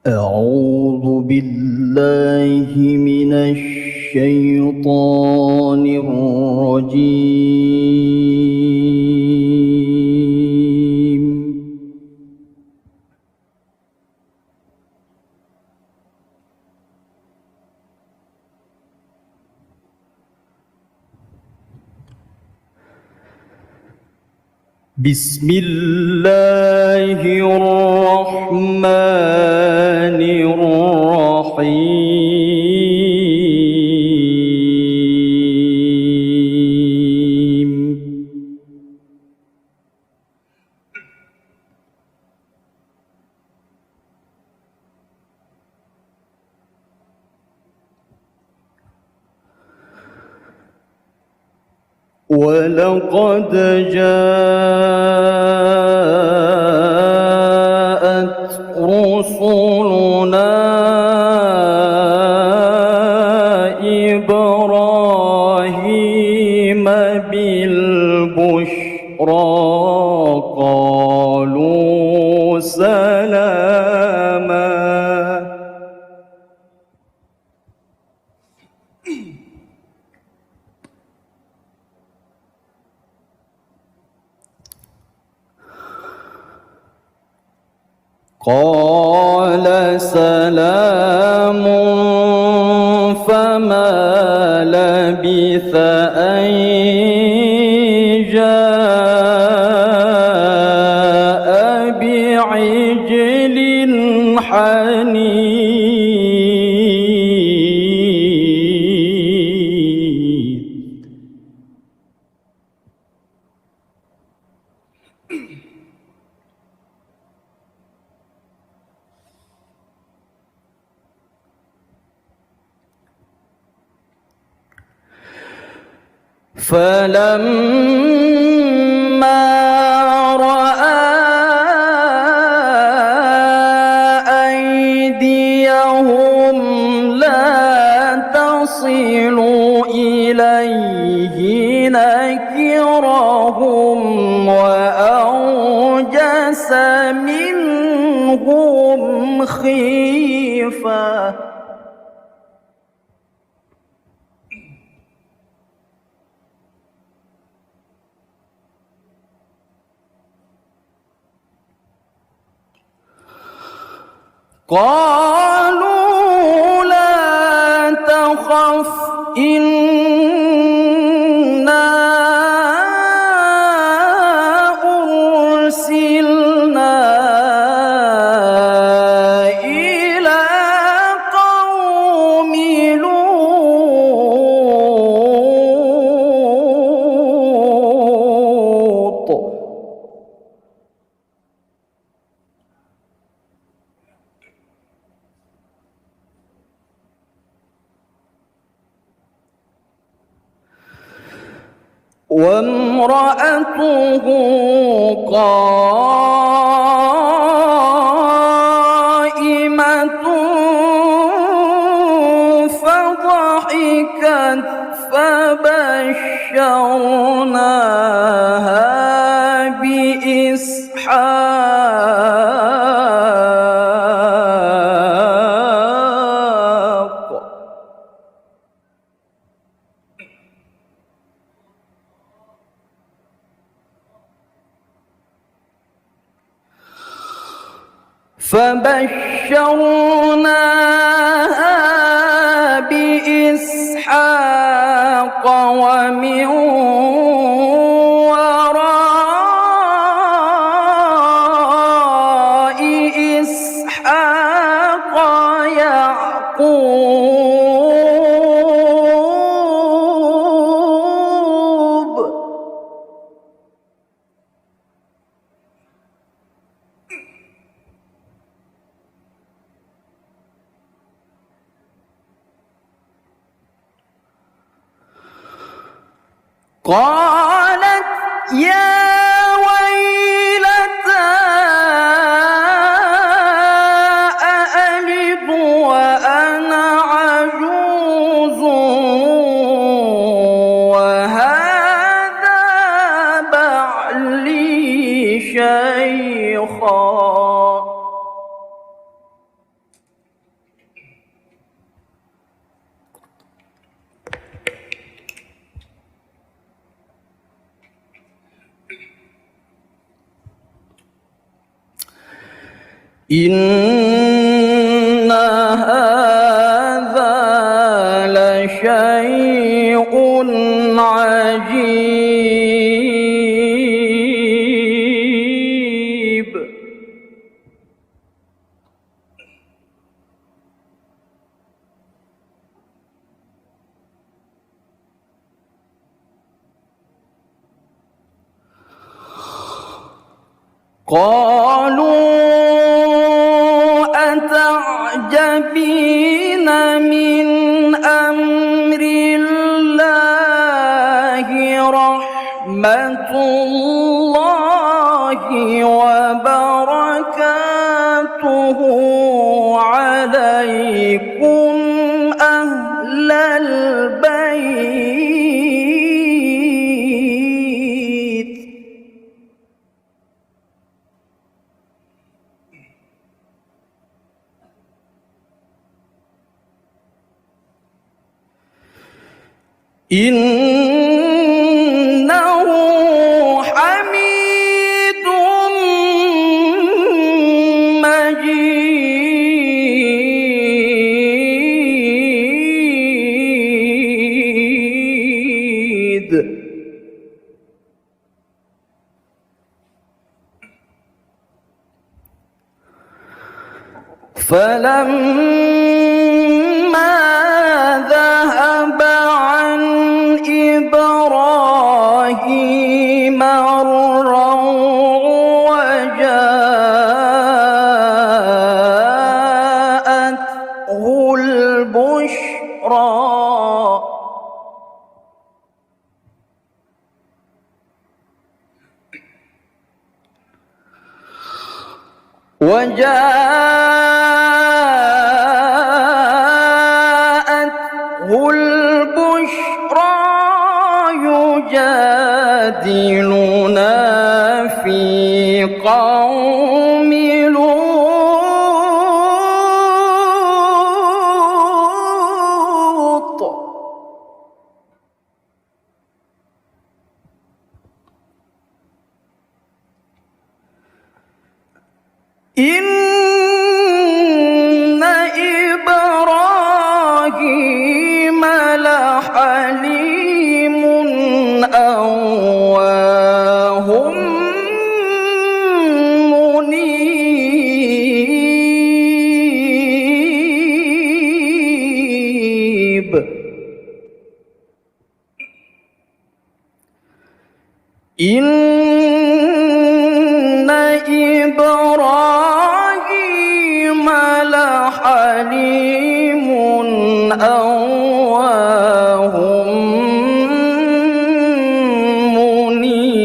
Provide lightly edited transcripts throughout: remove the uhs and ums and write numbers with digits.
أعوذ بالله من الشيطان الرجيم. بسم الله الرحمن الرحيم. ولقد جاءت رسلنا إبراهيم بالبشرى قالوا سلاما. قال سلام فما لبث أن جاء بعجل حنيذ. فلما رأى أيديهم لا تصل إليه نكرهم وأوجس منهم خيفة. قالوا لا تخف إنا أرسلنا إلى قوم لوط. وامرأته قائمة فضحكت فبشرناها بإسحاق. فبشرناها بإسحاق ومن وراء إسحاق يعقوب. قالت يا ويلتى أألد وأنا عجوز وهذا بعلي شيخا. إن هذا لشيء عجيب. قالوا أتعجبين من أمر الله رحمة الله وبركاته عليكم أهل البيت إنه حميد مجيد. فلما ذهب عن إبراهيم الروع وجاءته البشرى يجادلنا في قوم لوط. إن إبراهيم لحليم أواه منيب. إن إبراهيم لحليم أواه منيب.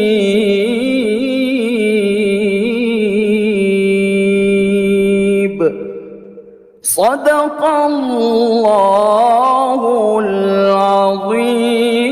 صدق الله العظيم.